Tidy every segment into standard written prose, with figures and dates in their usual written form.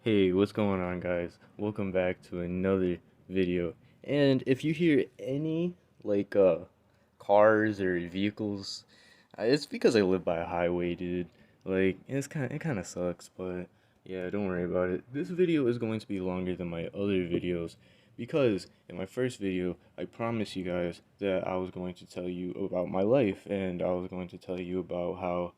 Hey, what's going on, guys? Welcome back to another video. And if you hear any like cars or vehicles, it's because I live by a highway, dude. Like it kind of sucks, but yeah, don't worry about it. This video is going to be longer than my other videos because in my first video, I promised you guys that I was going to tell you about my life and I was going to tell you about how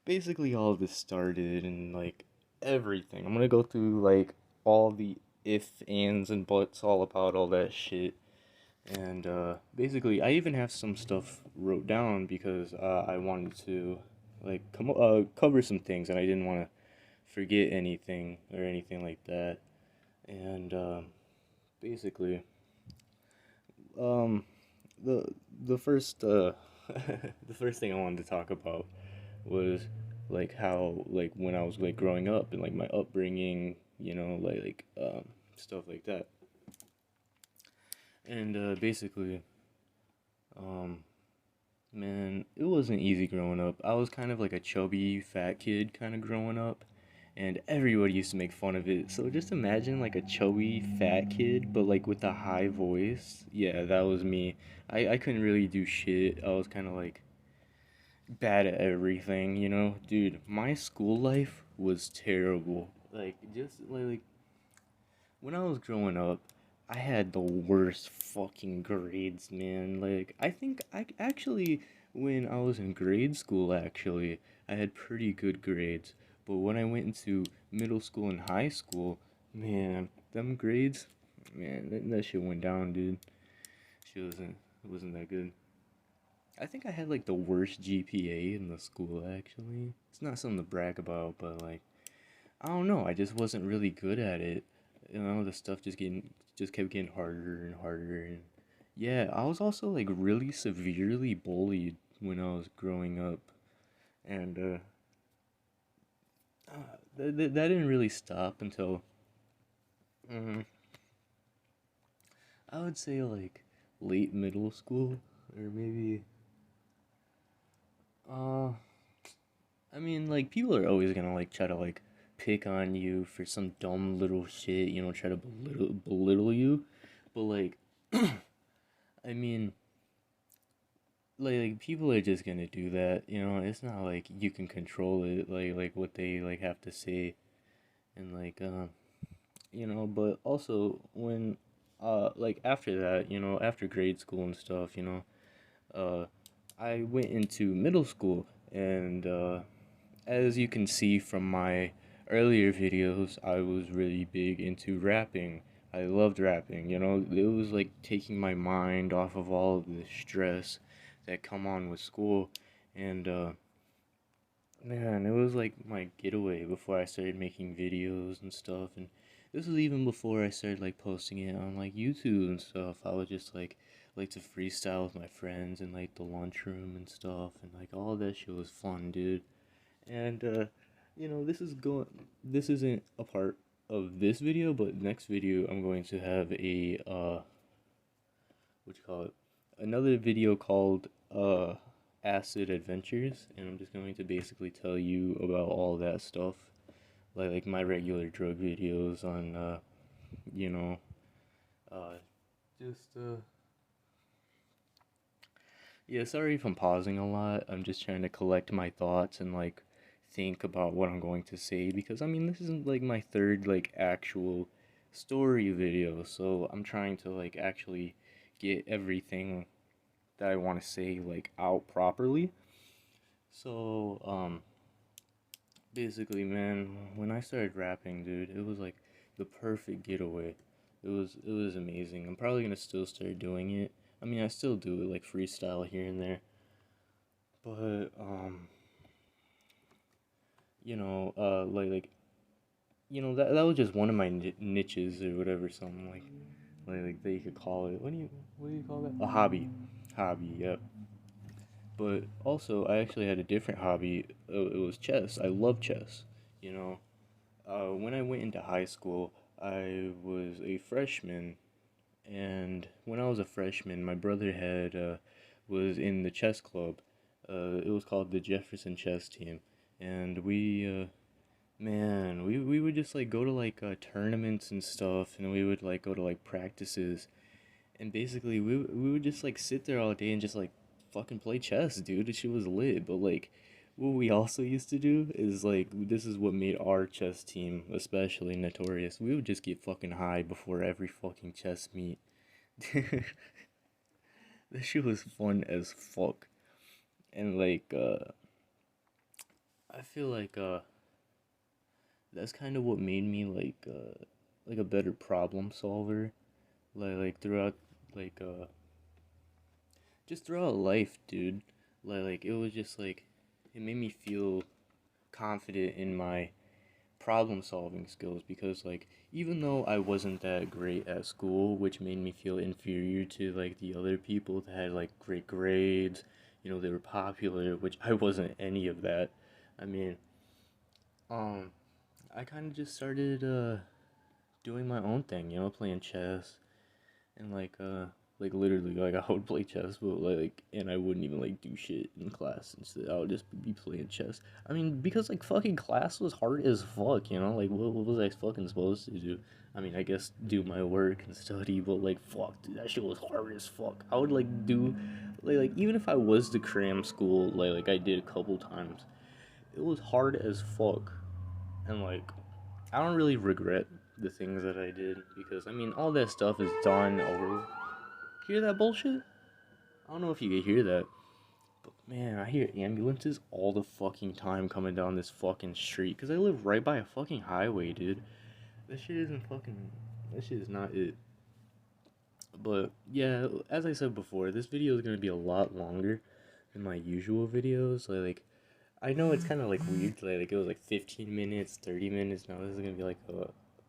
basically all of this started and like everything. I'm gonna go through like all the if, ands, and buts all about all that shit. And basically, I even have some stuff wrote down because I wanted to like cover some things and I didn't want to forget anything or anything like that. And basically, um, the the first the first thing I wanted to talk about was like how like when I was like growing up and like my upbringing, stuff like that. And basically, um, man, it wasn't easy growing up. I was kind of like a chubby fat kid kind of growing up, and everybody used to make fun of it. So just imagine like a chubby fat kid, but like with a high voice. Yeah, that was me. I couldn't really do shit. I was kind of like bad at everything, Dude, my school life was terrible. Like, just like when I was growing up, I had the worst fucking grades, man. Like, I think I actually, when I was in grade school, actually, I had pretty good grades. But when I went into middle school and high school, man, them grades, man, that shit went down, dude. Shit it wasn't that good. I think I had like the worst GPA in the school actually. It's not something to brag about, but like I don't know, I just wasn't really good at it. The stuff just kept getting harder and harder and yeah, I was also like really severely bullied when I was growing up and that didn't really stop until mm, I would say like late middle school or maybe uh I mean, like, people are always gonna, like, try to, like, pick on you for some dumb little shit, try to belittle you. But, like, I mean, people are just gonna do that, It's not like you can control it, like, what they, like, have to say. And, like, but also, like, after that, after grade school and stuff, uh, I went into middle school and, as you can see from my earlier videos, I was really big into rapping. I loved rapping, it was like taking my mind off of all of the stress that come on with school. And man, it was like my getaway before I started making videos and stuff. And this was even before I started like posting it on like YouTube and stuff. I would just like to freestyle with my friends in like the lunchroom and stuff, and like all that shit was fun, dude. And this isn't a part of this video, but next video I'm going to have a what you call it? Another video called Acid Adventures, and I'm just going to basically tell you about all that stuff. Like my regular drug videos on you know, uh just yeah, sorry if I'm pausing a lot. I'm just trying to collect my thoughts and like think about what I'm going to say because I mean this isn't like my third like actual story video, so I'm trying to like actually get everything that I want to say like out properly. So basically, man, when I started rapping, dude, it was like the perfect getaway. It was amazing. I'm probably gonna still start doing it. I mean, I still do it like freestyle here and there. But that was just one of my niches or whatever, something like that you could call it. What do you call that? A hobby. Yep. But also, I actually had a different hobby. It was chess. I love chess. You know, when I went into high school, I was a freshman, and when I was a freshman, my brother had was in the chess club. It was called the Jefferson Chess Team, and Man, we would just like go to like tournaments and stuff, and we would like go to like practices, and basically we would just like sit there all day and just like fucking play chess, dude. This shit was lit. But like, what we also used to do is like this is what made our chess team especially notorious. We would just get fucking high before every fucking chess meet. This shit was fun as fuck. And like I feel that's kind of what made me like a better problem solver. Like throughout like just throughout life, dude. Like it was just like it made me feel confident in my problem solving skills because like even though I wasn't that great at school, which made me feel inferior to like the other people that had like great grades, they were popular, which I wasn't any of that. I mean, um I kind of just started doing my own thing, playing chess and like literally like I would play chess but like and I wouldn't even like do shit in class. Instead I would just be playing chess. I mean because like fucking class was hard as fuck, like what was I fucking supposed to do? I mean I guess do my work and study, but like fuck dude, that shit was hard as fuck. I would like do like even if I was to cram school like I did a couple times, it was hard as fuck. And like I don't really regret the things that I did because I mean all that stuff is done over. Hear that bullshit? I don't know if you can hear that, but man, I hear ambulances all the fucking time coming down this fucking street because I live right by a fucking highway, dude. This shit isn't fucking. This shit is not it. But yeah, as I said before, this video is gonna be a lot longer than my usual videos. I know it's kind of like weird. Like it was like 15 minutes, 30 minutes. Now this is gonna be like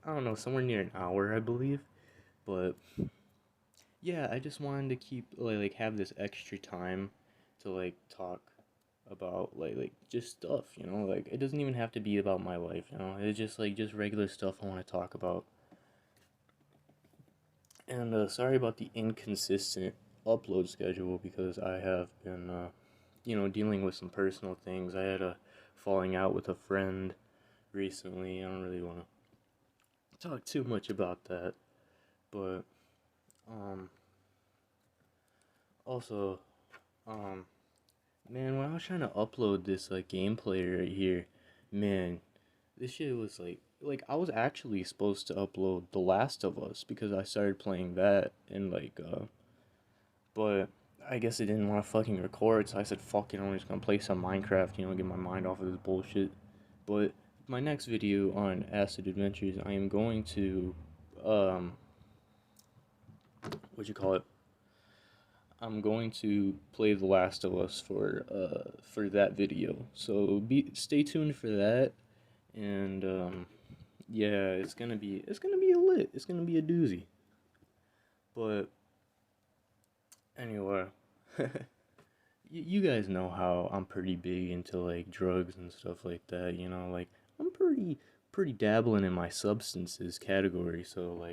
I don't know, somewhere near an hour, I believe. But yeah, I just wanted to keep like have this extra time to like talk about like just stuff, like it doesn't even have to be about my life, it's just like just regular stuff I want to talk about. And sorry about the inconsistent upload schedule because I have been dealing with some personal things. I had a falling out with a friend recently. I don't really want to talk too much about that, but um also um man, when I was trying to upload this gameplay right here, man, this shit was like I was actually supposed to upload The Last of Us because I started playing that and but I guess it didn't want to fucking record, so I said fuck it, I'm just gonna play some Minecraft, get my mind off of this bullshit. But my next video on Acid Adventures, I am going to um what you call it? I'm going to play The Last of Us for that video. So stay tuned for that, and yeah, it's gonna be a lit. It's gonna be a doozy. But anyway, you guys know how I'm pretty big into like drugs and stuff like that. Like I'm pretty dabbling in my substances category. So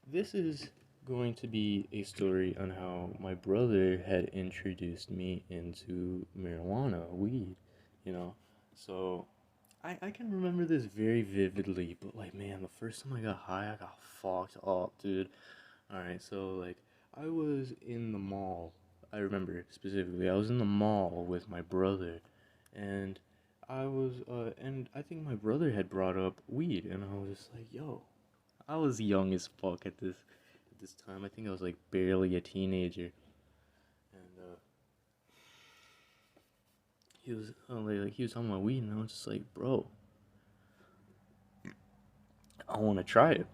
this is going to be a story on how my brother had introduced me into marijuana, weed, you know. So I can remember this very vividly, but like man, the first time I got high, I got fucked up, dude. Alright, so like I was in the mall. I remember specifically, I was in the mall with my brother and and I think my brother had brought up weed and I was just like, yo, I was young as fuck at this time. I think I was like barely a teenager, and he was talking about weed, and I was just like, bro, I want to try it,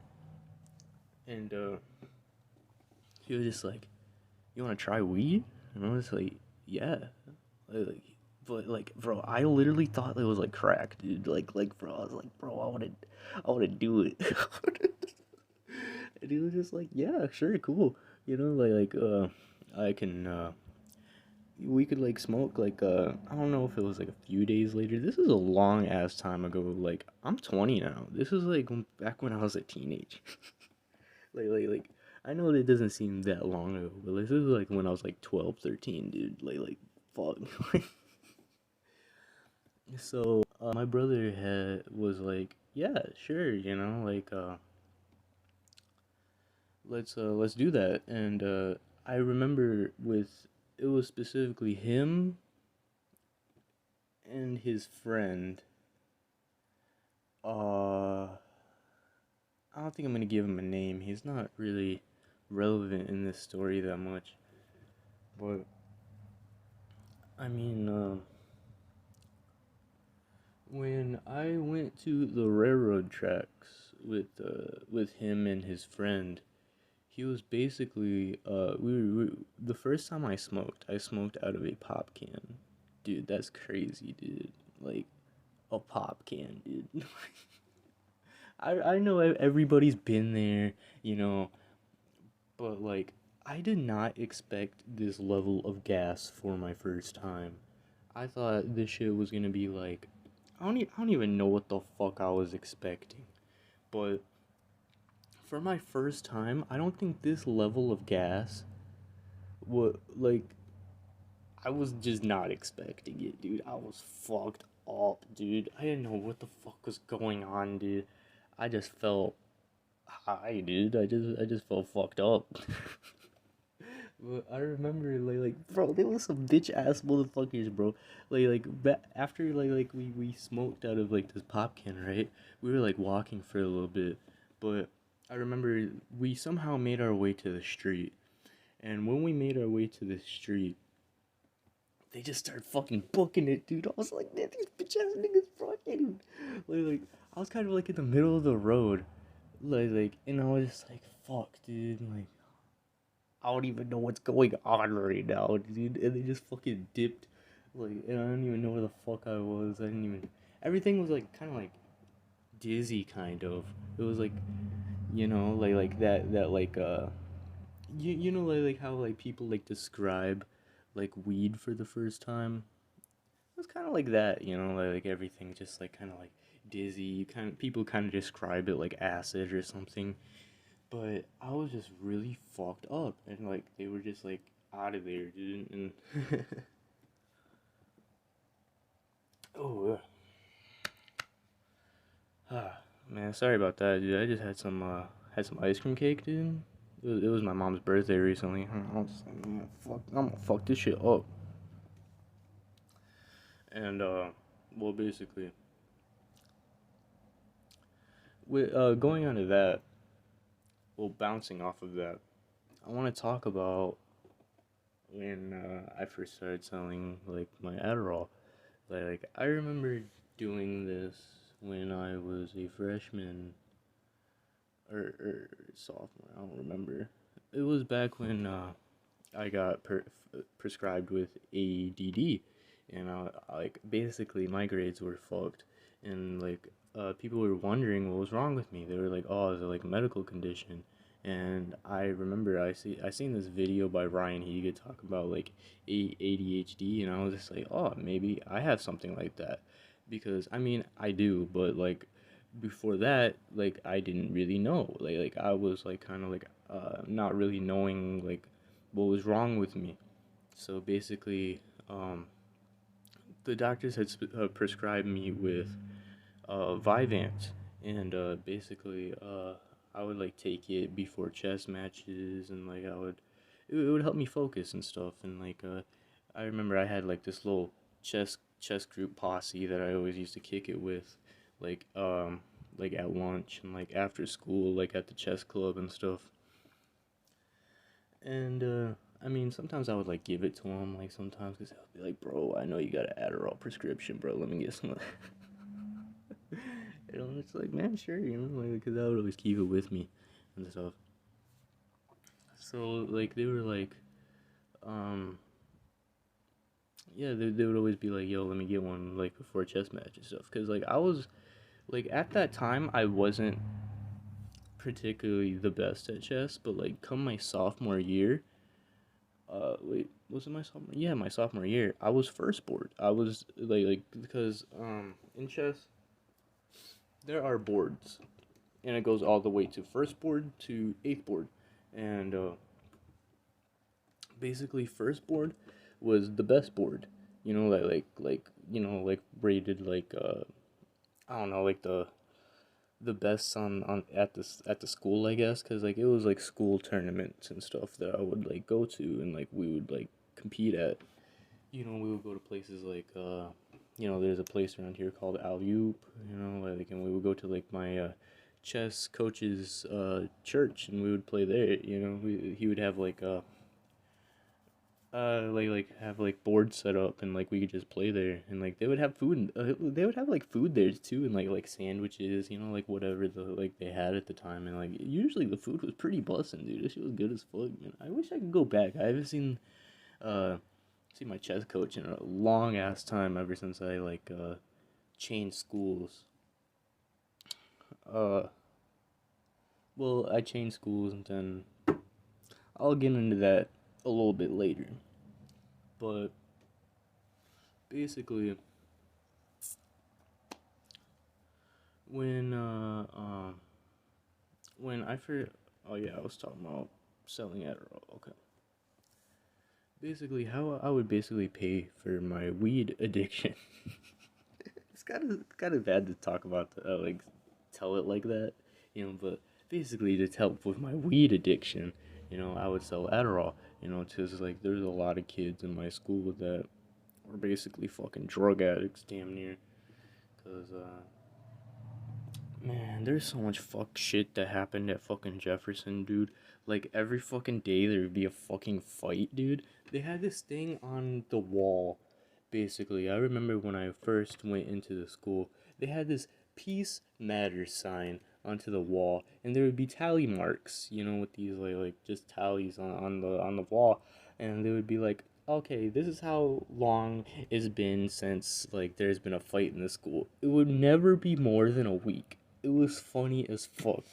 and he was just like, you want to try weed, and I was like, yeah, like, but like, bro, I literally thought it was like crack, dude. Bro, I was like, bro, I wanna do it, and he was just like, yeah, sure, cool, I can we could like smoke I don't know if it was like a few days later. This is a long ass time ago. Like I'm 20 now. This is like back when I was a teenage. like I know that it doesn't seem that long ago, but this is like when I was like 12, 13, dude. Like fuck. So My brother was like, yeah, sure, like let's do that. And I remember with it was specifically him and his friend. Uh, I don't think I'm gonna give him a name. He's not really relevant in this story that much. But I mean, when I went to the railroad tracks with him and his friend, he was basically we the first time I smoked out of a pop can. Dude, that's crazy, dude. Like a pop can, dude. I know everybody's been there, you know, but like I did not expect this level of gas for my first time. I thought this shit was gonna be like I don't even know what the fuck I was expecting. But for my first time, I don't think this level of gas what like I was just not expecting it, dude. I was fucked up, dude. I didn't know what the fuck was going on, dude. I just felt high, dude. I just felt fucked up. But I remember bro, there was some bitch ass motherfuckers, bro. After we smoked out of like this pop can, right? We were like walking for a little bit, but I remember we somehow made our way to the street. And when we made our way to the street, they just started fucking booking it, dude. I was like, man, these bitch ass niggas fucking. I was kind of like in the middle of the road, and I was just like, fuck, dude. Like, I don't even know what's going on right now, dude. And they just fucking dipped, and I don't even know where the fuck I was. I didn't even. Everything was like kind of like dizzy, kind of. It was like, like that like how like people like describe like weed for the first time. It was kind of like that, like everything just like kind of like dizzy. People kind of describe it like acid or something. But I was just really fucked up, and like they were just like out of there, dude. And oh, man, sorry about that, dude. I just had some ice cream cake, dude. It was my mom's birthday recently. I was just like, man, fuck, I'm gonna fuck this shit up. And well, basically, with going on to that, well, bouncing off of that, I want to talk about when I first started selling like my Adderall. Like I remember doing this when I was a freshman or sophomore. I don't remember. It was back when I got prescribed with ADD, and like basically my grades were fucked, and like people were wondering what was wrong with me. They were like, "Oh, is it like a medical condition?" And I remember I seen this video by Ryan Higa talking about like ADHD, and I was just like, "Oh, maybe I have something like that," because I mean I do, but like before that, like I didn't really know. Like I was like kind of like not really knowing like what was wrong with me. So basically, um, the doctors had prescribed me with Vyvanse, and basically, I would like take it before chess matches, and like it would help me focus and stuff. And like, I remember I had like this little chess group posse that I always used to kick it with, like like at lunch and like after school, like at the chess club and stuff. And I mean, sometimes I would like give it to him, like sometimes, because I would be like, "Bro, I know you got an Adderall prescription, bro. Let me get some." It's like, man, sure, like, because I would always keep it with me and stuff. So like they were like, um, yeah, they would always be like, "Yo, let me get one like before chess match and stuff," because like I was like at that time I wasn't particularly the best at chess, but like come my sophomore year, wait, was it my sophomore? Yeah, my sophomore year. I was first board. I was like because in chess there are boards, and it goes all the way to first board to eighth board, and basically first board was the best board. You know, like like rated like I don't know, like the best on at the school, I guess, because like it was like school tournaments and stuff that I would like go to, and like we would like compete at. We would go to places like there's a place around here called Alley Oop, and we would go to like my chess coach's church, and we would play there. He would have like have like boards set up, and like we could just play there, and like they would have food, they would have like food there too, and like sandwiches, like whatever they had at the time, and like usually the food was pretty bussin', dude. This shit was good as fuck, man. I wish I could go back. I haven't uh seen my chess coach in a long ass time, ever since I changed schools. uh well, I changed schools, and then I'll get into that a little bit later, but basically when when I first, oh yeah, I was talking about selling Adderall. Okay, basically how I would basically pay for my weed addiction. It's kind of bad to talk about tell it like that, but basically to help with my weed addiction, I would sell Adderall, because like there's a lot of kids in my school that were basically fucking drug addicts, damn near, cause man, there's so much fuck shit that happened at fucking Jefferson, dude. Like every fucking day there would be a fucking fight, dude. They had this thing on the wall. Basically, I remember when I first went into the school, they had this Peace Matters sign onto the wall, and there would be tally marks, with these just tallies on the wall, and they would be like, okay, this is how long it's been since there's been a fight in the school. It would never be more than a week. It was funny as fuck.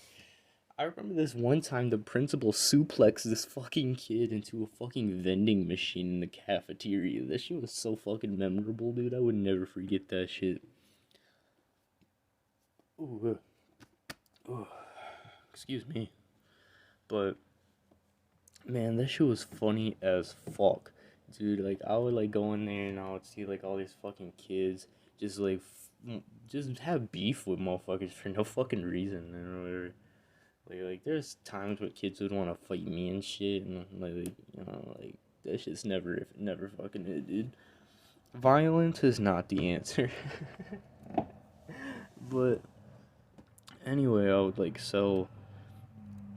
I remember this one time the principal suplexed this fucking kid into a fucking vending machine in the cafeteria. That shit was so fucking memorable, dude. I would never forget that shit. Ooh, excuse me. But man, that shit was funny as fuck, dude. Like I would go in there and I would see all these fucking kids just just have beef with motherfuckers for no fucking reason, or whatever. There's times where kids would want to fight me and shit, and that shit's never fucking it, dude. Violence is not the answer. But anyway, I would sell.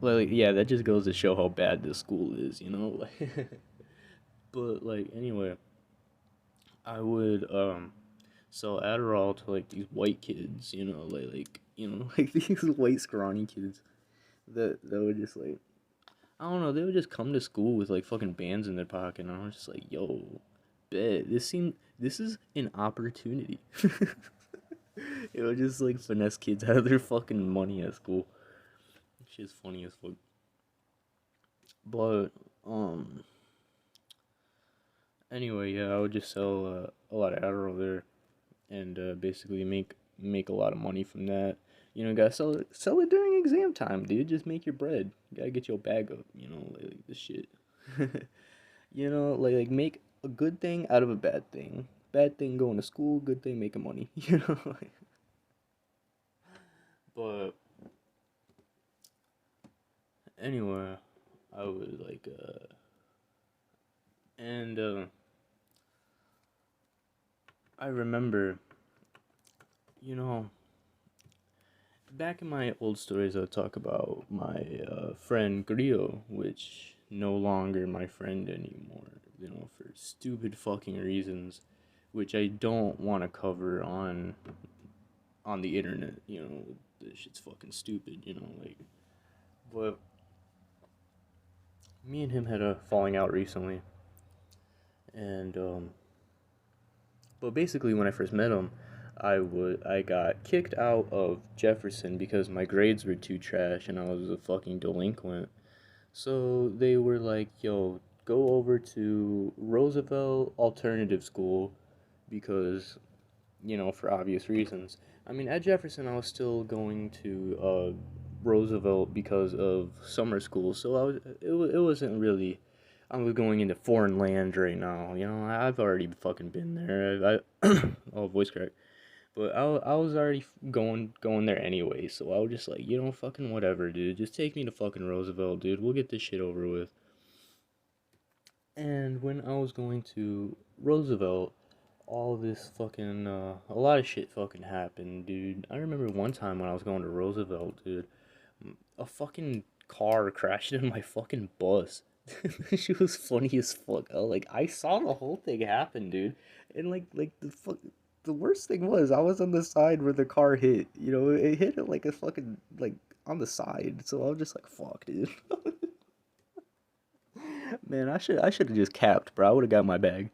Yeah, that just goes to show how bad this school is. But anyway, I would sell Adderall to these white kids, these white scrawny kids that would just I don't know, they would just come to school with fucking bands in their pocket, and I was just like, yo, bet this is an opportunity. It would just finesse kids out of their fucking money at school. Shit's funny as fuck. But anyway, yeah, I would just sell a lot of Adderall there, and basically make a lot of money from that. Gotta sell it during exam time, dude. Just make your bread. Gotta get your bag up. This shit. Make a good thing out of a bad thing. Bad thing going to school. Good thing making money. But anyway, I would and I remember, you know, back in my old stories, I'll talk about my friend Grillo, which no longer my friend anymore, for stupid fucking reasons, which I don't want to cover on the internet. This shit's fucking stupid. But me and him had a falling out recently, and but basically when I first met him, I got kicked out of Jefferson because my grades were too trash and I was a fucking delinquent. So they were like, "Yo, go over to Roosevelt Alternative School because, for obvious reasons." I mean, at Jefferson, I was still going to Roosevelt because of summer school, so it wasn't really I was going into foreign land right now. You know, I've already fucking been there. Oh, voice crack. But I was already going there anyway, so I was just like, you know, fucking whatever, dude. Just take me to fucking Roosevelt, dude. We'll get this shit over with. And when I was going to Roosevelt, all this fucking a lot of shit fucking happened, dude. I remember one time when I was going to Roosevelt, dude, a fucking car crashed into my fucking bus. She was funny as fuck. I saw the whole thing happen, dude. And the worst thing was I was on the side where the car hit. You know, it hit it like a fucking like on the side. So I was just like, fuck, dude. Man, I should have just capped, bro. I would have got my bag.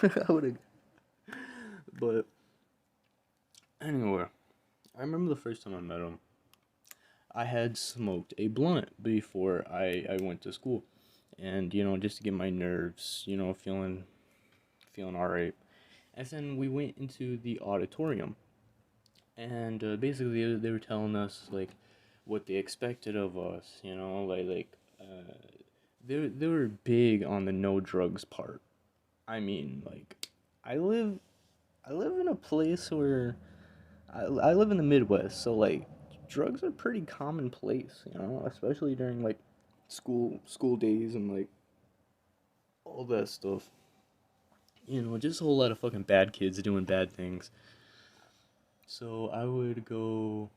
I would have. But anyway, I remember the first time I met him. I had smoked a blunt before I went to school, and you know, just to get my nerves, you know, feeling all right. And then we went into the auditorium, and basically they were telling us like what they expected of us, you know, they were big on the no drugs part. I mean, like, I live I live in a place where I live in the Midwest, so like drugs are pretty commonplace, you know, especially during like school days and like all that stuff. You know, just a whole lot of fucking bad kids doing bad things. So I would go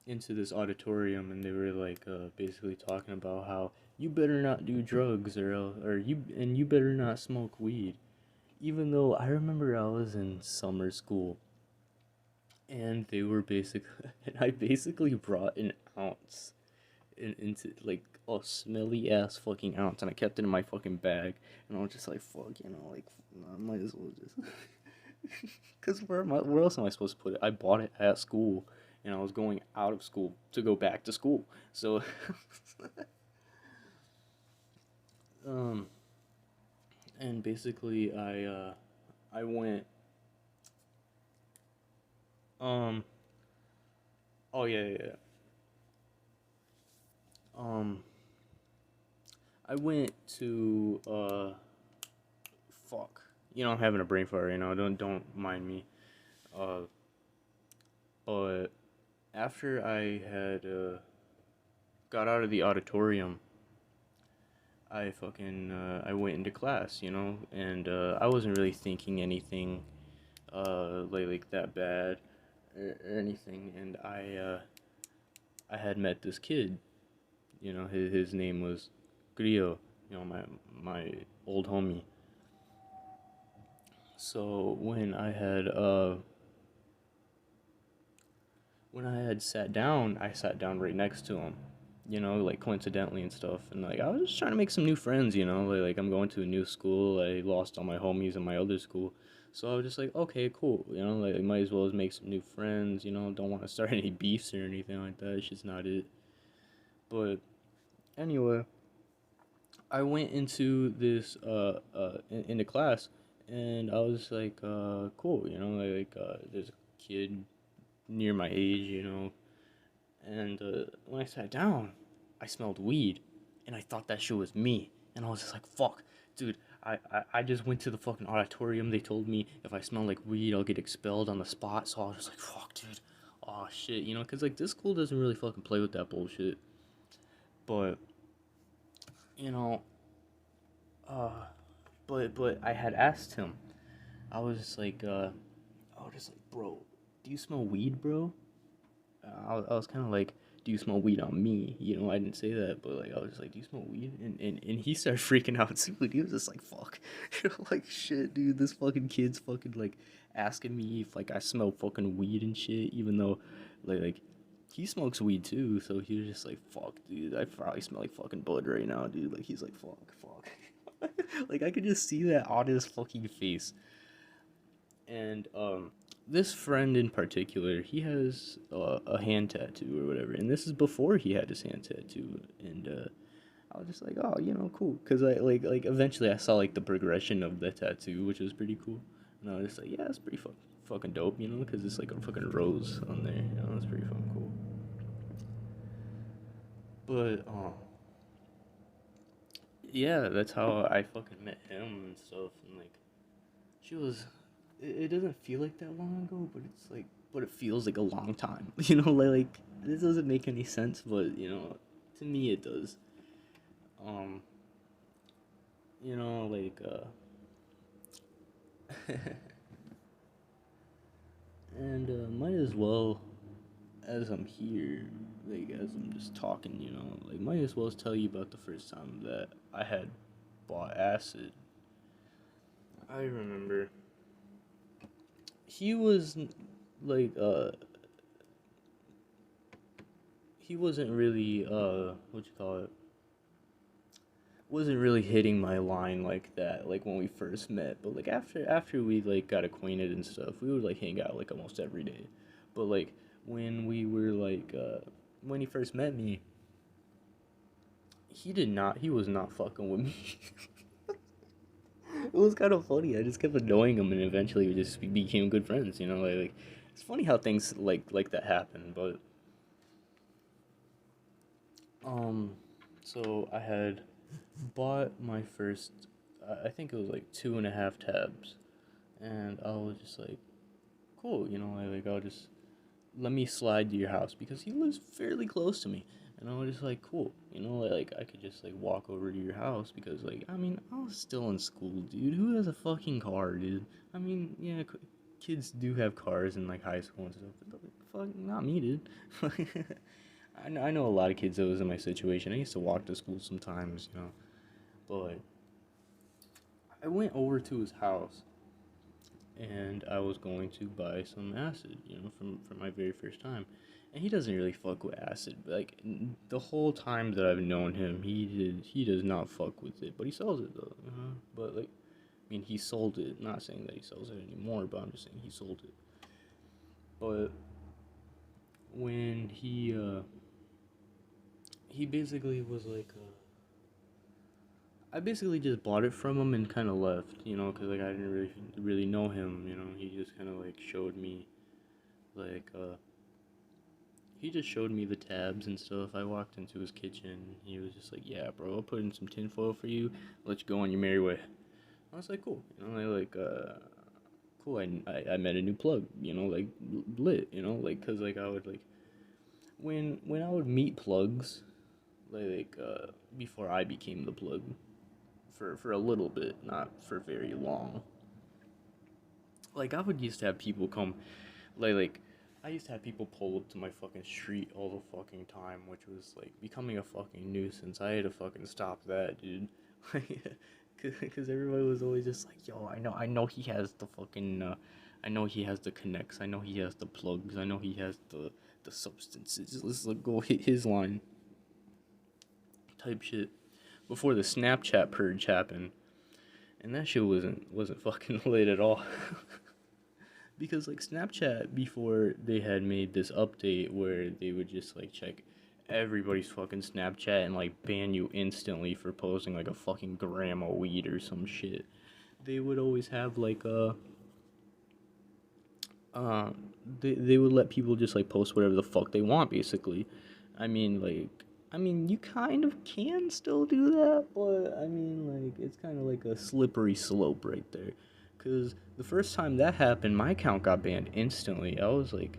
into this auditorium and they were like basically talking about how you better not do drugs or you better not smoke weed. Even though I remember I was in summer school and they were basically and I basically brought an ounce into like a smelly ass fucking ounce and I kept it in my fucking bag and I was just like fuck, you know, like I might as well just because where else am I supposed to put it? I bought it at school and I was going out of school to go back to school, so um and basically I went um oh yeah. um I went to fuck. You know, I'm having a brain fart right now. Don't mind me. Uh, but after I had got out of the auditorium, I went into class, you know, and I wasn't really thinking anything like that bad or anything, and I had met this kid. You know, his name was Grio. You know, my old homie. So when I had sat down, I sat down right next to him, you know, like coincidentally and stuff. And like I was just trying to make some new friends, you know, like I'm going to a new school. I lost all my homies in my other school. So I was just like, okay, cool, you know, like might as well as make some new friends, you know, don't want to start any beefs or anything like that. It's just not it. But anyway, I went into this into class and I was like, cool, you know, there's a kid near my age, you know. And when I sat down, I smelled weed, and I thought that shit was me. And I was just like, fuck, dude. I just went to the fucking auditorium. They told me if I smell like weed, I'll get expelled on the spot. So I was just like, fuck, dude. Oh shit, you know, cause like this school doesn't really fucking play with that bullshit. But you know, uh, but I had asked him. I was just like, I was just like, bro, do you smell weed, bro? I was kind of like, do you smell weed on me? You know, I didn't say that, but like, I was just like, do you smell weed? And he started freaking out too. And he was just like, fuck. You know, like, shit, dude, this fucking kid's fucking like asking me if like I smell fucking weed and shit, even though like he smokes weed too. So he was just like, fuck, dude, I probably smell like fucking bud right now, dude. Like, he's like, fuck. Like, I could just see that on his fucking face. And this friend in particular, he has a hand tattoo or whatever, and this is before he had his hand tattoo. And I was just like, oh, you know, cool, because I like eventually I saw like the progression of the tattoo, which was pretty cool. And I was just like, yeah, it's pretty fucking dope, you know, because it's like a fucking rose on there. You know, it's pretty fucking cool. But yeah, that's how I fucking met him and stuff. And like, she was. It doesn't feel like that long ago, but it's like, but it feels like a long time. Like this doesn't make any sense, but to me it does. Um, like and might as well, as I'm here, like as I'm just talking, like might as well tell you about the first time that I had bought acid. I remember he was like he wasn't really what you call it, wasn't really hitting my line like that, like when we first met. But like after we like got acquainted and stuff, we would like hang out like almost every day. But like when we were like when he first met me, he was not fucking with me. It was kind of funny. I just kept annoying him, and eventually we just became good friends. Like it's funny how things like that happen. But um, so I had bought my first. I think it was like 2.5 tabs, and I was just like, cool. I'll just let me slide to your house because he lives fairly close to me. And I was just like, cool, like I could just like walk over to your house because like I mean I was still in school, dude. Who has a fucking car, dude? I mean, yeah, kids do have cars in like high school and stuff, but like, fuck, not me, dude. I know a lot of kids that was in my situation. I used to walk to school sometimes, but I went over to his house and I was going to buy some acid, from my very first time. And he doesn't really fuck with acid. Like the whole time that I've known him, he does not fuck with it. But he sells it though. But like, I mean, he sold it. Not saying that he sells it anymore, but I'm just saying he sold it. But when he basically was like, I basically just bought it from him and kind of left, because like I didn't really know him. He just kind of like showed me like he just showed me the tabs and stuff. I walked into his kitchen. He was just like, "Yeah, bro, I'll put in some tinfoil for you. Let you go on your merry way." I was like, "Cool." I like, cool. I met a new plug. Like lit. Like because like I would like when I would meet plugs, before I became the plug, for a little bit, not for very long. Like I would used to have people come like I used to have people pull up to my fucking street all the fucking time, which was like becoming a fucking nuisance. I had to fucking stop that, dude. Because everybody was always just like, yo, I know he has the fucking, I know he has the connects, I know he has the plugs, I know he has the substances. Let's like, go hit his line, type shit. Before the Snapchat purge happened, and that shit wasn't fucking lit at all. Because like Snapchat before they had made this update where they would just like check everybody's fucking Snapchat and like ban you instantly for posting like a fucking gram of weed or some shit. They would always have like uh they would let people just like post whatever the fuck they want basically. I mean, you kind of can still do that, but I mean, like, it's kind of like a slippery slope right there. Because the first time that happened, my account got banned instantly. I was like,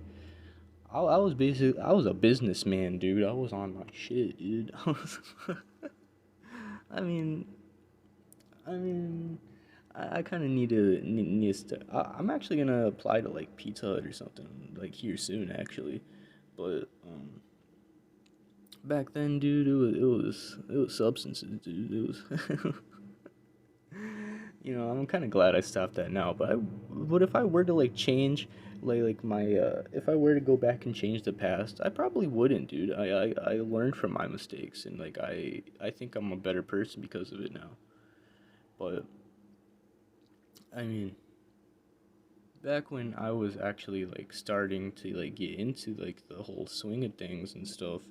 I was a businessman, dude. I was on my shit, dude. I mean, I mean, I kind of I'm actually gonna apply to like Pizza Hut or something like here soon, actually. But back then, dude, it was substances, dude. It was. I'm kind of glad I stopped that now. But if I were to like change, like my, if I were to go back and change the past, I probably wouldn't, dude. I learned from my mistakes, and like I think I'm a better person because of it now. But I mean, back when I was actually like starting to like get into like the whole swing of things and stuff,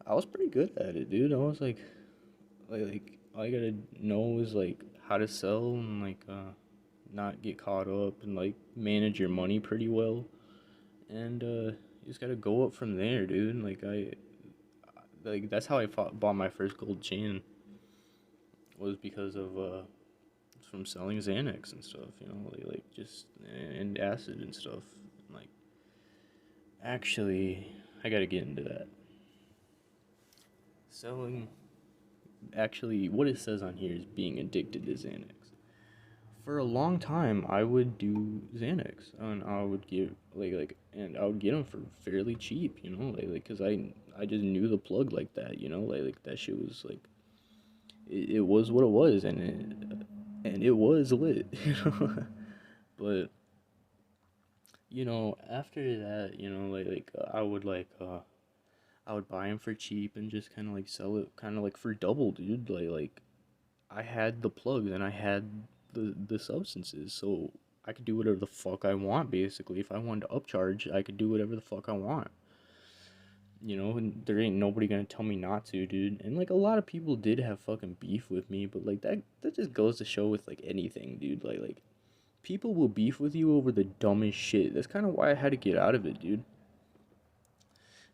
I was pretty good at it, dude. I was like all you gotta know is like how to sell and like not get caught up and like manage your money pretty well, and you just gotta go up from there, dude. Like that's how I bought my first gold chain. was because of from selling Xanax and stuff, you know, like just and acid and stuff. Like actually, I gotta get into that. Selling actually, what it says on here is being addicted to Xanax. For a long time, I would do Xanax, and I would get and I would get them for fairly cheap, you know, cause I just knew the plug like that, you know, like that shit was like it was what it was, and it was lit, you know. But you know, after that, you know, I would buy them for cheap and just kind of like sell it, kind of like for double, dude. I had the plug, and I had the substances, so I could do whatever the fuck I want. Basically, if I wanted to upcharge, I could do whatever the fuck I want. You know, and there ain't nobody gonna tell me not to, dude. And like a lot of people did have fucking beef with me, but like that just goes to show with like anything, dude. People will beef with you over the dumbest shit. That's kind of why I had to get out of it, dude.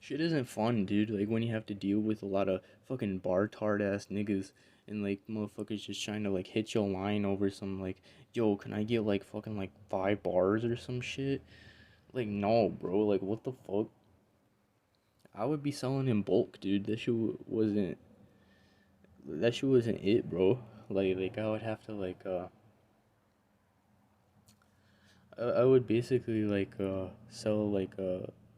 Shit isn't fun, dude. Like when you have to deal with a lot of fucking bar tard ass niggas and like motherfuckers just trying to like hit your line over some like, yo, can I get like fucking like 5 bars or some shit? Like no, bro. Like what the fuck? I would be selling in bulk, dude. That shit wasn't it, bro. I would have to I would basically sell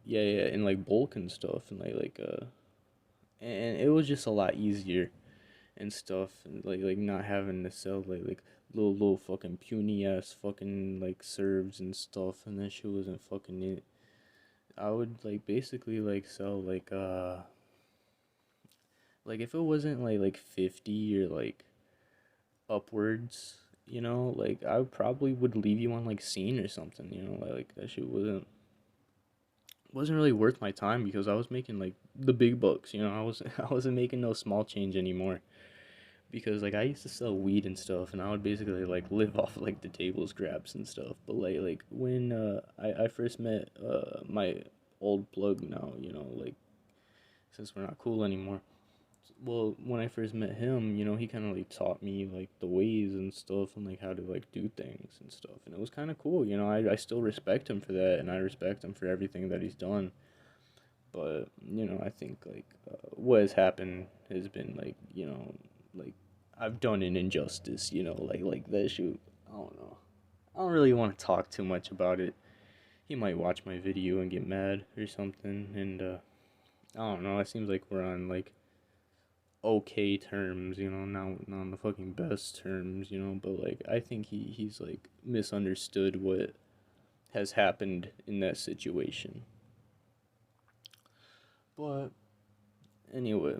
yeah, yeah, in like bulk and stuff, and and it was just a lot easier and stuff, and like not having to sell little fucking puny ass fucking like serves and stuff, and that shit wasn't fucking it. I would like basically like sell like if it wasn't like 50 or like upwards, you know, like I probably would leave you on like scene or something, you know, like that shit wasn't really worth my time because I was making like the big bucks, you know. I wasn't making no small change anymore because like I used to sell weed and stuff, and I would basically like live off like the table scraps and stuff. But like when I first met my old plug now, you know, like since we're not cool anymore. Well, when I first met him, you know, he kind of like taught me like the ways and stuff and like how to like do things and stuff. And it was kind of cool, you know. I still respect him for that, and I respect him for everything that he's done. But, you know, I think what has happened has been you know, like I've done an injustice, you know, like that shit. I don't know. I don't really want to talk too much about it. He might watch my video and get mad or something, and I don't know. It seems like we're on like okay terms, you know, not on the fucking best terms, you know, but like I think he's like misunderstood what has happened in that situation. But anyway,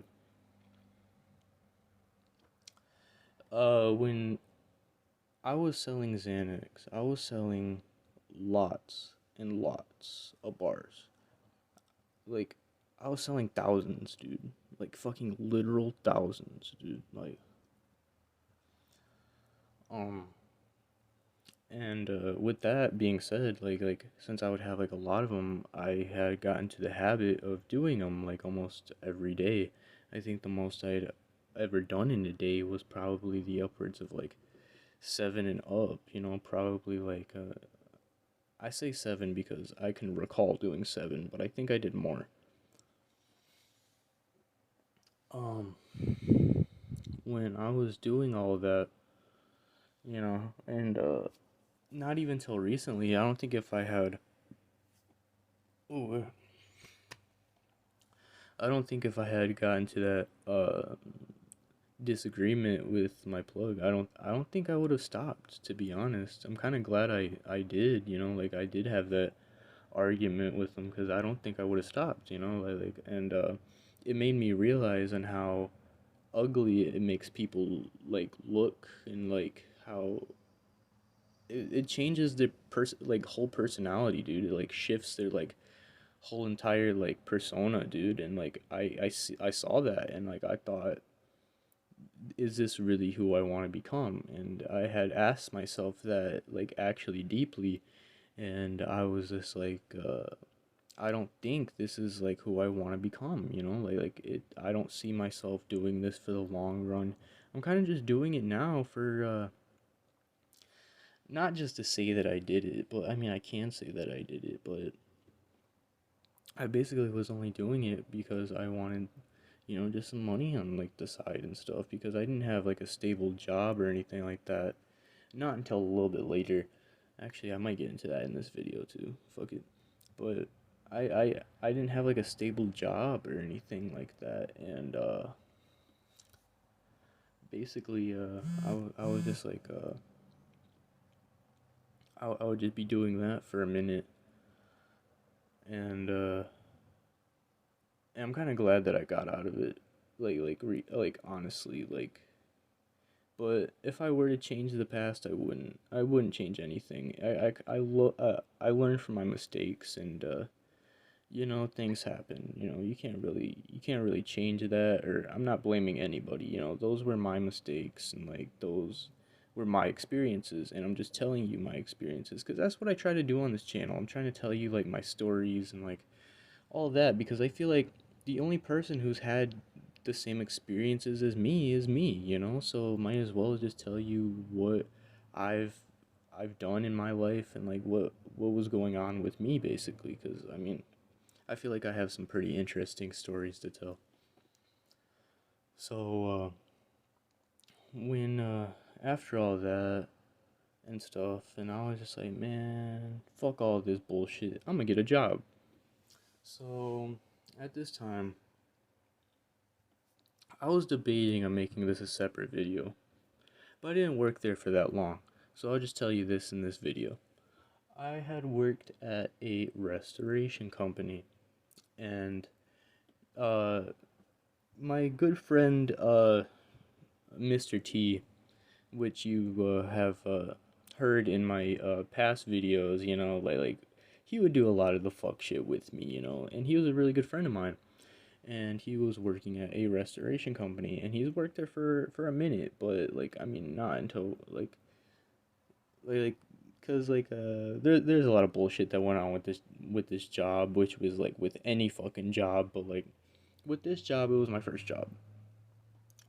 when I was selling Xanax, I was selling lots and lots of bars. Like I was selling thousands, dude. Like fucking literal thousands, dude. Um And with that being said, since I would have like a lot of them, I had gotten to the habit of doing them like almost every day. I think the most I'd ever done in a day was probably the upwards of like 7 and up. You know, probably I say 7 because I can recall doing 7, but I think I did more. Um, when I was doing all of that, you know, and not even till recently, I don't think if I had. Ooh, I don't think if I had gotten to that disagreement with my plug, I don't think I would have stopped, to be honest. I'm kind of glad I did, you know, like I did have that argument with him cuz I don't think I would have stopped, you know, and it made me realize on how ugly it makes people like look and like how it changes their whole personality, dude. It like shifts their whole entire like persona, dude. And I saw that, and like I thought, is this really who I want to become? And I had asked myself that like actually deeply, and I was just I don't think this is like who I want to become, you know? I don't see myself doing this for the long run. I'm kind of just doing it now for not just to say that I did it, but I mean I can say that I did it, but I basically was only doing it because I wanted, just some money on like the side and stuff because I didn't have like a stable job or anything like that. Not until a little bit later. Actually, I might get into that in this video too. Fuck it. But I didn't have like a stable job or anything like that, and basically I was just like I would just be doing that for a minute, and and I'm kind of glad that I got out of it. Like honestly, like. But if I were to change the past, I wouldn't. I wouldn't change anything. I learned from my mistakes, and things happen. You can't really change that. Or I'm not blaming anybody. Those were my mistakes, and like those were my experiences, and I'm just telling you my experiences because that's what I try to do on this channel. I'm trying to tell you like my stories and like all that because I feel like the only person who's had the same experiences as me is me. So might as well just tell you what I've I've done in my life and like what was going on with me basically cuz I mean, I feel like I have some pretty interesting stories to tell. So when after all that and stuff and I was just like, man, fuck all this bullshit. I'm going to get a job. So at this time I was debating on making this a separate video, but I didn't work there for that long, so I'll just tell you this in this video. I had worked at a restoration company, and uh, my good friend Mr. T, which you have heard in my past videos, like he would do a lot of the fuck shit with me, and he was a really good friend of mine. And he was working at a restoration company and he's worked there for a minute, but like I mean not until like cuz there's a lot of bullshit that went on with this job, which was like with any fucking job, but like with this job it was my first job.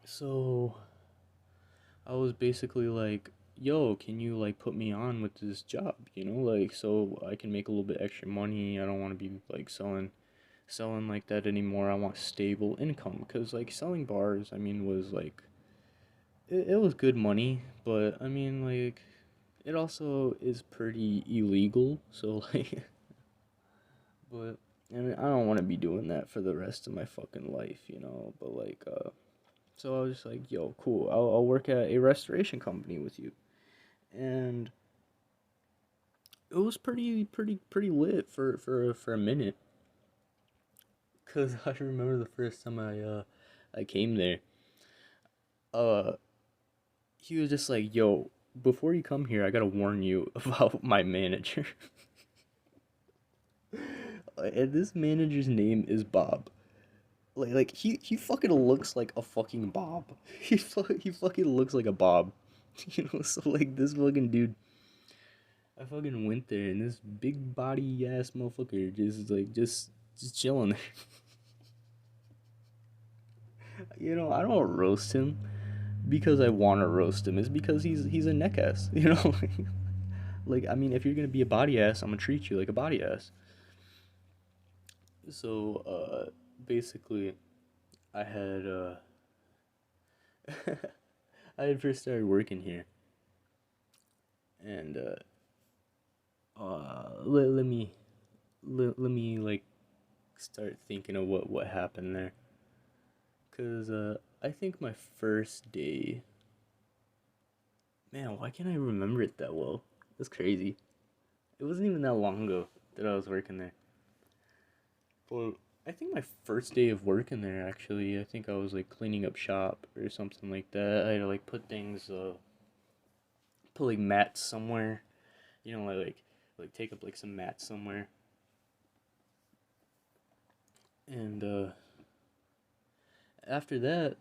So I was basically like, yo, can you like put me on with this job, like so I can make a little bit extra money. I don't want to be like selling like that anymore. I want stable income because like selling bars, I mean, was like it was good money, but I mean like it also is pretty illegal. So like, but I mean I don't want to be doing that for the rest of my fucking life. But like so I was just like, yo, cool. I'll work at a restoration company with you, and it was pretty lit for a minute. Cause I remember the first time I came there. Uh, he was just like, "Yo, before you come here, I gotta warn you about my manager." And this manager's name is Bob. Like he fucking looks like a fucking Bob. He fucking looks like a Bob. So like this fucking dude, I fucking went there and this big body ass motherfucker just chilling there. I don't roast him because I want to roast him. It's because he's a neck ass. Like I mean, if you're gonna be a body ass, I'm gonna treat you like a body ass. So basically, I had I had first started working here, and let me like start thinking of what happened there, cause I think my first day, man, why can't I remember it that well? That's crazy. It wasn't even that long ago that I was working there. Well, I think my first day of working there, actually, I think I was like cleaning up shop or something like that. I had to like put like mats somewhere, like take up like some mats somewhere. And after that,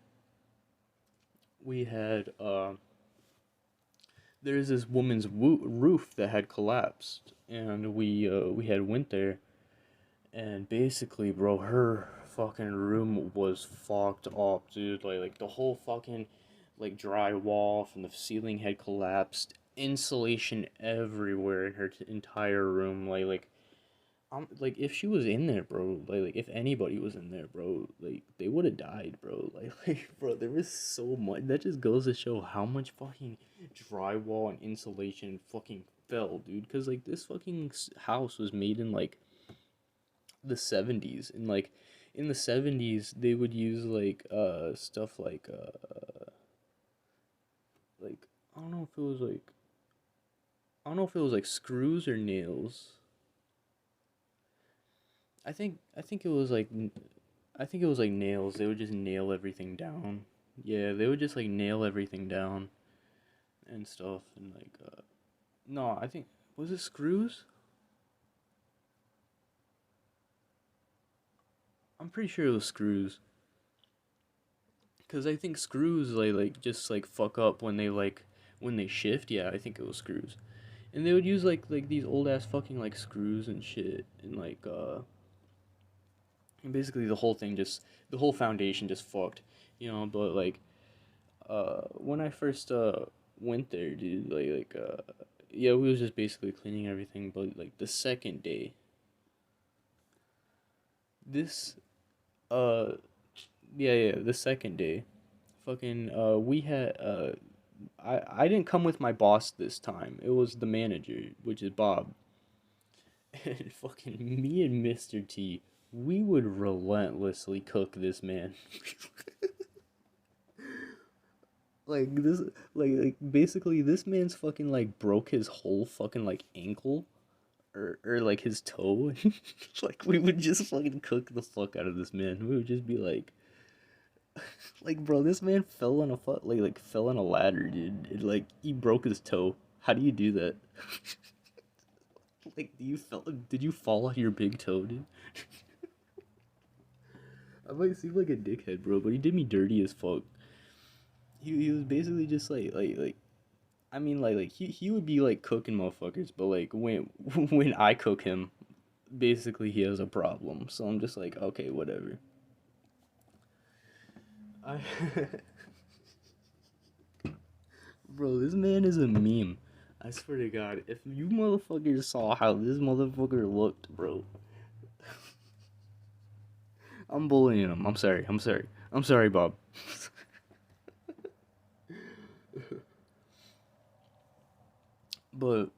we had there's this woman's roof that had collapsed, and we had went there, and basically, bro, her fucking room was fucked up, dude. Like the whole fucking like drywall from the ceiling had collapsed, insulation everywhere in her entire room. Like if she was in there, bro, like if anybody was in there, bro, like they would have died, bro. Like bro, there was so much. That just goes to show how much fucking drywall and insulation fucking fell, dude. Cause like this fucking house was made in like the 70s, and like in the 70s they would use like stuff like I don't know if it was like I don't know if it was like screws or nails. I think it was like I think it was like nails. They would just nail everything down. Yeah, they would just like nail everything down and stuff, and like no, I think was it screws? I'm pretty sure it was screws. Cause I think screws like just like fuck up when they shift. Yeah, I think it was screws. And they would use like these old ass fucking like screws and shit, and like and basically the whole foundation just fucked, but like when I first went there, dude, yeah, we was just basically cleaning everything, but like the second day, this uh yeah, the second day, fucking we had I didn't come with my boss this time. It was the manager, which is Bob. And fucking me and Mr. T, we would relentlessly cook this man. like this like basically this man's fucking like broke his whole fucking like ankle or like his toe. Like we would just fucking cook the fuck out of this man. We would just be like bro, this man fell on a fell on a ladder, dude. Like he broke his toe. How do you do that? Like did you fall on your big toe, dude? I might seem like a dickhead, bro, but he did me dirty as fuck. He was basically just I mean he would be like cooking motherfuckers, but like when when I cook him, basically he has a problem. So I'm just like, okay, whatever. I Bro, this man is a meme. I swear to God, if you motherfuckers saw how this motherfucker looked, bro, I'm bullying him. I'm sorry. I'm sorry. I'm sorry, Bob. But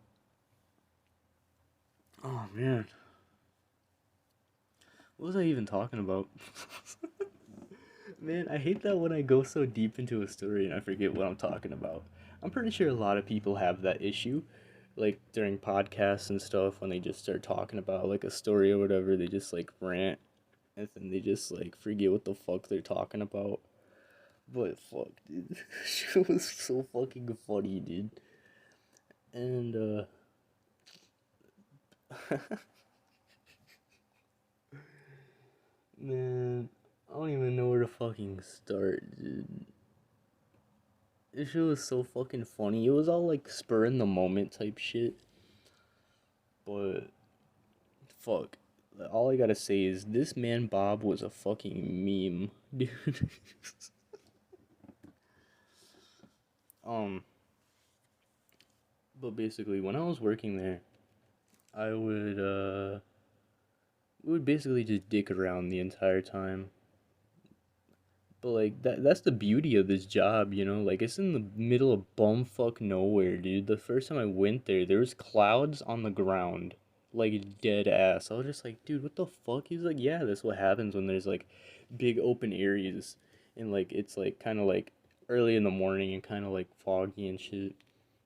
oh man, what was I even talking about? Man, I hate that when I go so deep into a story and I forget what I'm talking about. I'm pretty sure a lot of people have that issue, like during podcasts and stuff when they just start talking about like a story or whatever, they just like rant and then they just like forget what the fuck they're talking about. But fuck, dude, it was so fucking funny, dude. And man, I don't even know where to fucking start, dude. This shit was so fucking funny. It was all like spur in the moment type shit. But fuck. All I gotta say is this man Bob was a fucking meme, dude. um, but basically when I was working there, I would basically just dick around the entire time. But like that's the beauty of this job, you know? Like it's in the middle of bumfuck nowhere, dude. The first time I went there was clouds on the ground. Like dead ass. I was just like, dude, what the fuck? He's like, yeah, that's what happens when there's like big open areas and like it's like kind of like early in the morning and kind of like foggy and shit.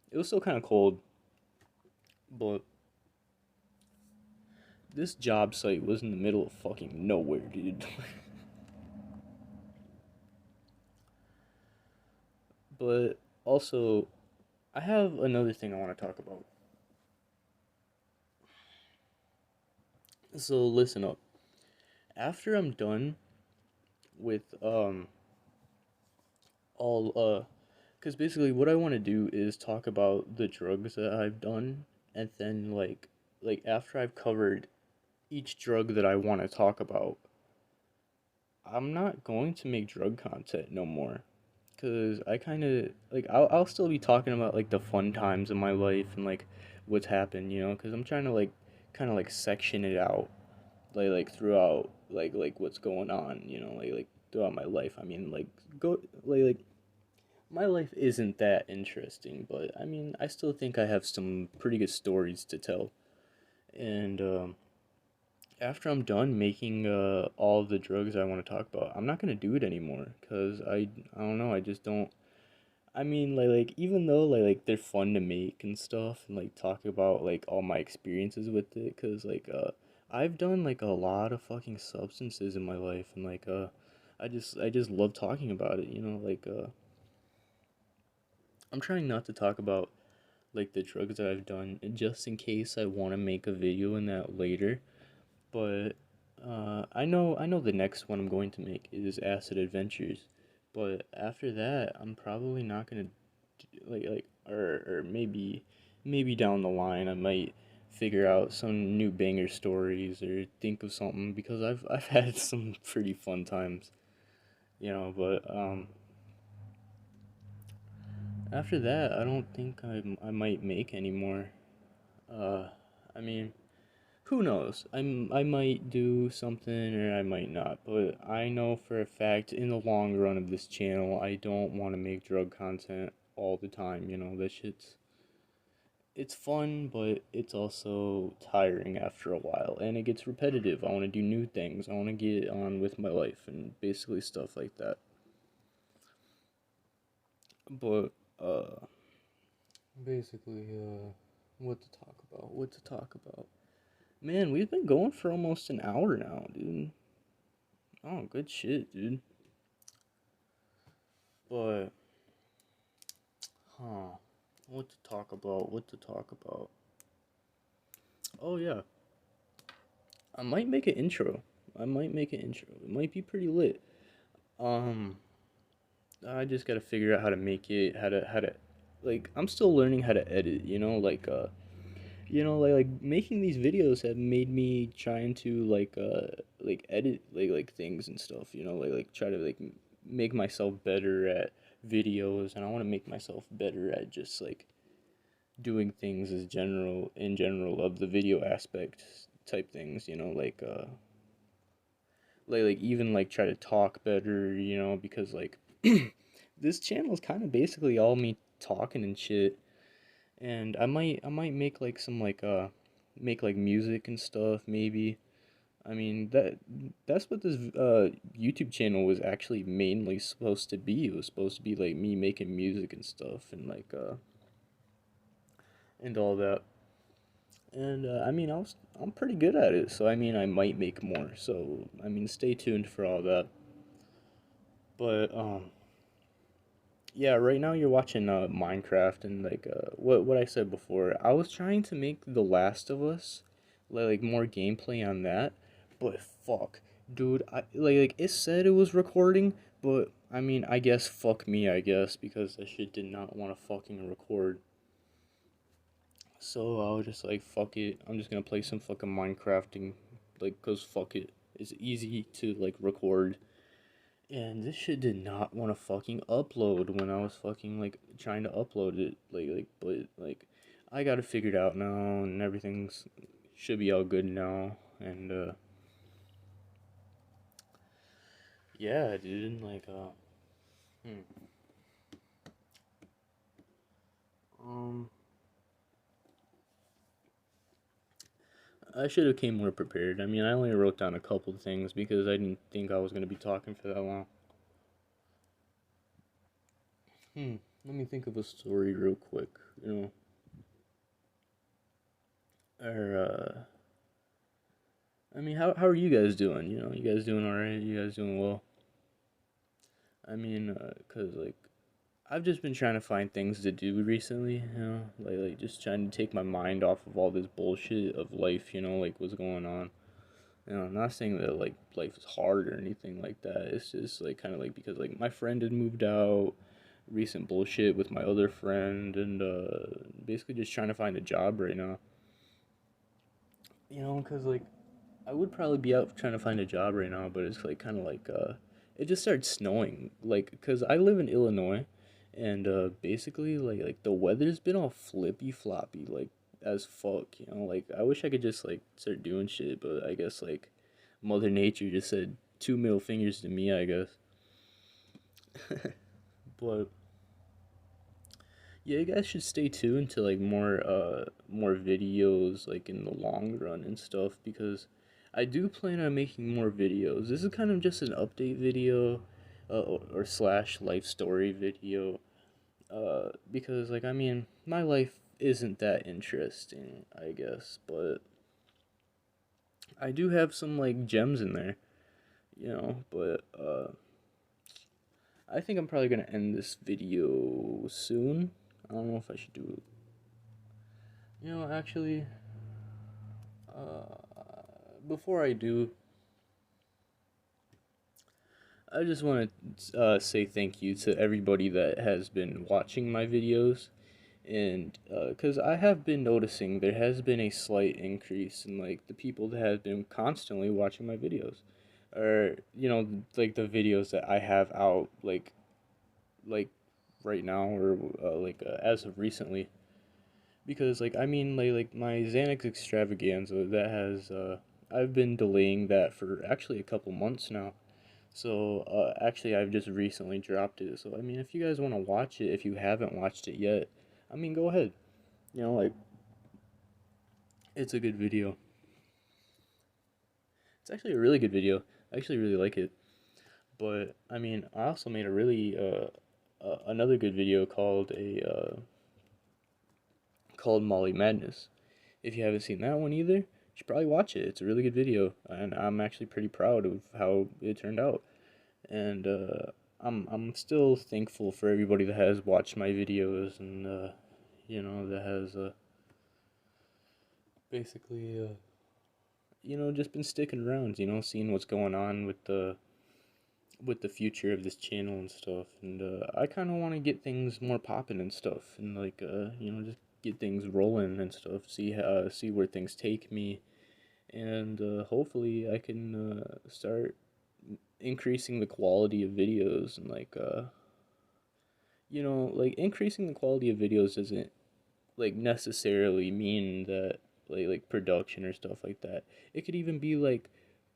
It was still kind of cold, but this job site was in the middle of fucking nowhere, dude. But also, I have another thing I want to talk about. So listen up. After I'm done with all cuz basically what I want to do is talk about the drugs that I've done and then like after I've covered each drug that I want to talk about, I'm not going to make drug content no more. cause I kind of like I'll still be talking about like the fun times in my life and like what's happened, cause I'm trying to like kind of like section it out like throughout like what's going on, like throughout my life. I mean, like go like my life isn't that interesting, but I mean, I still think I have some pretty good stories to tell. And after I'm done making all of the drugs I want to talk about, I'm not gonna do it anymore because I don't know, I just don't. I mean, like even though they're fun to make and stuff, and like talk about like all my experiences with it, cause I've done like a lot of fucking substances in my life, and I just love talking about it, I'm trying not to talk about like the drugs that I've done just in case I want to make a video in that later. But I know the next one I'm going to make is Acid Adventures. But after that, I'm probably not gonna or maybe down the line I might figure out some new banger stories or think of something because I've had some pretty fun times, But after that, I don't think I might make any more. Uh, I mean, who knows? I might do something or I might not, but I know for a fact in the long run of this channel, I don't want to make drug content all the time, That shit's it's fun, but it's also tiring after a while and it gets repetitive. I want to do new things. I want to get on with my life and basically stuff like that. But basically what to talk about? What to talk about? Man, we've been going for almost an hour now, dude. Oh, good shit, dude. But, huh. What to talk about? What to talk about? Oh, yeah. I might make an intro. I might make an intro. It might be pretty lit. Um, I just gotta figure out how to make it, like, I'm still learning how to edit, like making these videos have made me trying to, like edit, like things and stuff, try to, like, make myself better at videos, and I want to make myself better at just, like, doing things in general of the video aspect type things, like even like try to talk better, because like this channel is kind of basically all me talking and shit. And I might make like some make like music and stuff maybe. I mean that's what this YouTube channel was actually mainly supposed to be. It was supposed to be like me making music and stuff and and all that. And I mean, I'm pretty good at it, so I mean, I might make more. So I mean, stay tuned for all that. But yeah, right now you're watching Minecraft and what I said before. I was trying to make The Last of Us, like more gameplay on that, but fuck, dude, like it said it was recording, but I mean, I guess fuck me, I guess because that shit did not want to fucking record. So I was just like, fuck it. I'm just gonna play some fucking Minecrafting, like, cause fuck it. It's easy to like record. And this shit did not want to fucking upload when I was fucking like trying to upload it. But like, I got it figured out now, and everything's should be all good now. And yeah, dude. Hmm. Um, I should have came more prepared. I mean, I only wrote down a couple of things because I didn't think I was gonna be talking for that long. Hmm. Let me think of a story real quick. Or I mean, how are you guys doing? You guys doing all right? You guys doing well? I mean, cause like I've just been trying to find things to do recently. Like just trying to take my mind off of all this bullshit of life. Like what's going on. I'm not saying that like life is hard or anything like that. It's just like kind of like because like my friend had moved out, recent bullshit with my other friend, and basically just trying to find a job right now. Cause like I would probably be out trying to find a job right now, but it's like kind of like it just started snowing. Like, cause I live in Illinois, and basically like the weather's been all flippy floppy, like as fuck. You know, like I wish I could just like start doing shit, but I guess like Mother Nature just said two middle fingers to me, I guess. But yeah, you guys should stay tuned to like more videos like in the long run and stuff because I do plan on making more videos. This is kind of just an update video or slash life story video because like I mean, my life isn't that interesting, I guess, but I do have some like gems in there, you know, but I think I'm probably gonna end this video soon. I don't know if I should do, you know, actually, before I do, I just want to say thank you to everybody that has been watching my videos, and because I have been noticing there has been a slight increase in like the people that have been constantly watching my videos, or you know, like the videos that I have out like right now or as of recently. Because like I mean like my Xanax extravaganza that has I've been delaying that for actually a couple months now. So actually I've just recently dropped it. So I mean if you guys want to watch it if you haven't watched it yet, I mean go ahead. You know like it's a good video. It's actually a really good video. I actually really like it. But I mean I also made a really another good video called Molly Madness. If you haven't seen that one either, you should probably watch it. It's a really good video, and I'm actually pretty proud of how it turned out. And I'm still thankful for everybody that has watched my videos and you know that has basically you know just been sticking around. You know, seeing what's going on with the future of this channel and stuff. And I kind of want to get things more popping and stuff, and like you know just get things rolling and stuff. See where things take me and hopefully I can start increasing the quality of videos and like you know like increasing the quality of videos doesn't like necessarily mean that like production or stuff like that. It could even be like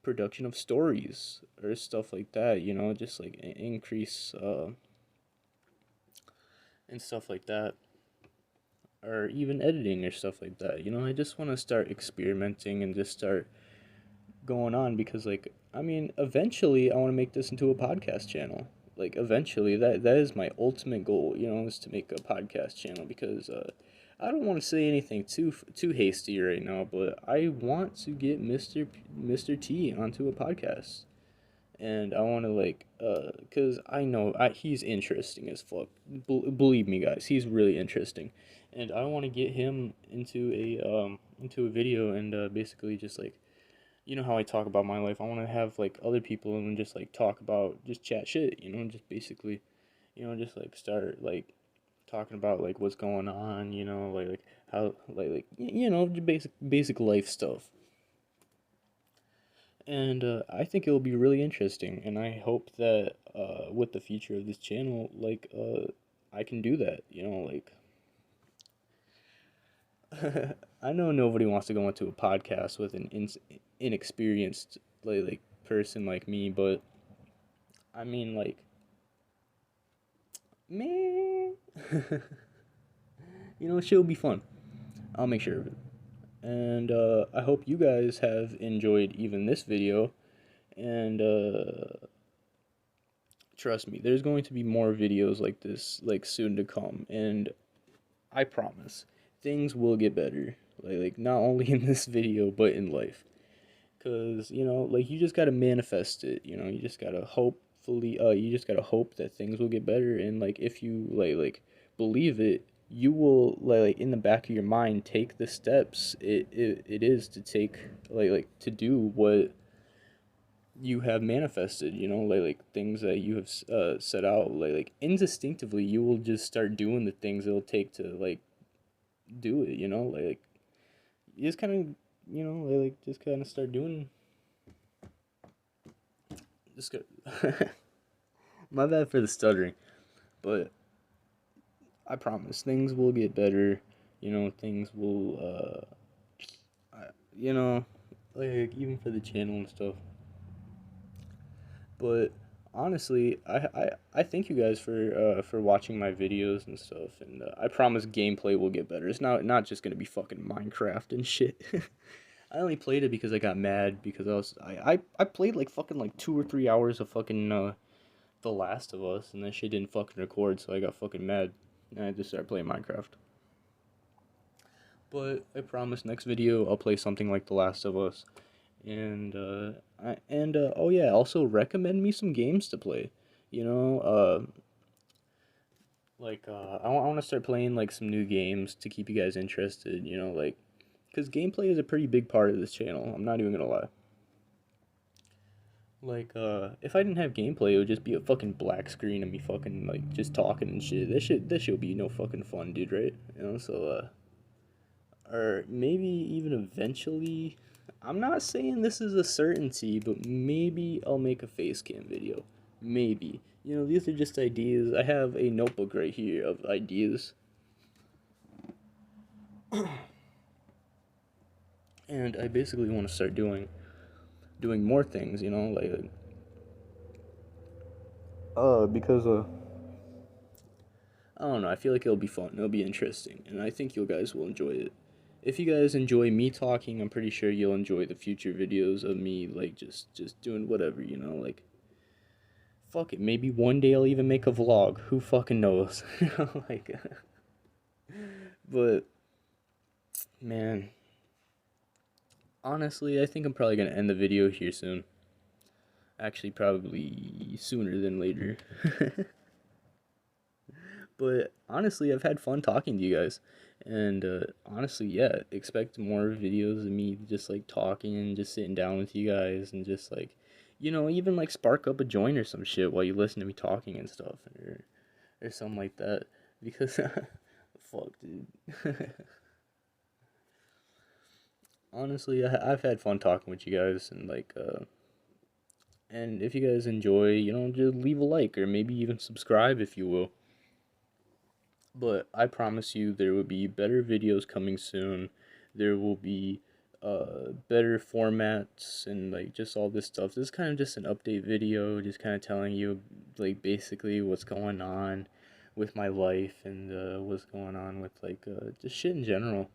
production of stories or stuff like that, you know, just like increase and stuff like that, or even editing or stuff like that. You know, I just want to start experimenting and just start going on because like I mean eventually I want to make this into a podcast channel. Like eventually that is my ultimate goal, you know, is to make a podcast channel because I don't want to say anything too hasty right now, but I want to get Mr. T onto a podcast. And I want to like cuz I know he's interesting as fuck. Believe me guys, he's really interesting. And I want to get him into a video and basically just like you know how I talk about my life. I want to have like other people and just like talk about just chat shit, you know, just basically, you know, just like start like talking about like what's going on, you know, like how you know, just basic life stuff. And I think it'll be really interesting, and I hope that with the future of this channel, like I can do that, you know, like I know nobody wants to go into a podcast with an inexperienced person like me, but I mean like man, you know, shit'll be fun. I'll make sure of it. And I hope you guys have enjoyed even this video. And trust me, there's going to be more videos like this, like soon to come. And I promise, things will get better. Like not only in this video, but in life. Cause you know, like you just gotta manifest it. You know, you just gotta hopefully, you just gotta hope that things will get better. And like if you believe it, you will in the back of your mind take the steps it is to take to do what you have manifested. You know, things that you have set out. Instinctively, you will just start doing the things it'll take to do it. You know, you just kind of you know just kind of start doing just go My bad for the stuttering, but I promise things will get better. Things will, you know, like even for the channel and stuff. But honestly, I thank you guys for watching my videos and stuff, and I promise gameplay will get better. It's not just gonna be fucking Minecraft and shit. I only played it because I got mad because I played like fucking like 2 or 3 hours of fucking The Last of Us, and that shit didn't fucking record, so I got fucking mad, and I just started playing Minecraft. But I promise next video I'll play something like The Last of Us. And oh yeah, also recommend me some games to play. You know, I want to start playing like some new games to keep you guys interested. Like because gameplay is a pretty big part of this channel. I'm not even gonna lie. Like if I didn't have gameplay, it would just be a fucking black screen of me fucking like just talking and shit. That should be no fucking fun, dude, right? So or maybe even eventually. I'm not saying this is a certainty, but maybe I'll make a face cam video. Maybe. These are just ideas. I have a notebook right here of ideas. And I basically want to start doing more things, like because I don't know, I feel like it'll be fun. It'll be interesting, and I think you guys will enjoy it. If you guys enjoy me talking, I'm pretty sure you'll enjoy the future videos of me like just doing whatever, like fuck it, maybe one day I'll even make a vlog. Who fucking knows? Like but man, honestly, I think I'm probably going to end the video here soon. Actually, probably sooner than later. But honestly, I've had fun talking to you guys. And honestly, yeah, expect more videos of me just like talking and just sitting down with you guys and just like, even like spark up a joint or some shit while you listen to me talking and stuff or something like that. Because, fuck, dude. Honestly, I've had fun talking with you guys and like, and if you guys enjoy, just leave a like or maybe even subscribe if you will. But I promise you there will be better videos coming soon. There will be better formats and like just all this stuff. This is kind of just an update video, just kind of telling you like basically what's going on with my life and what's going on with like just shit in general.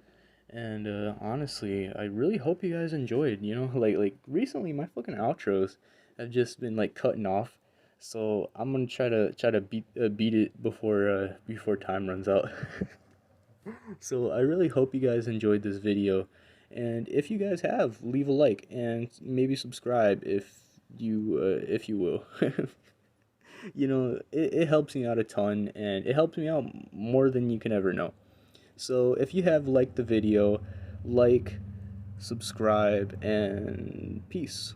And honestly, I really hope you guys enjoyed. Like recently my fucking outros have just been like cutting off, so I'm gonna try to beat it before time runs out. So I really hope you guys enjoyed this video, and if you guys have, leave a like and maybe subscribe if you will. It helps me out a ton, and it helps me out more than you can ever know. So if you have liked the video, like, subscribe, and peace.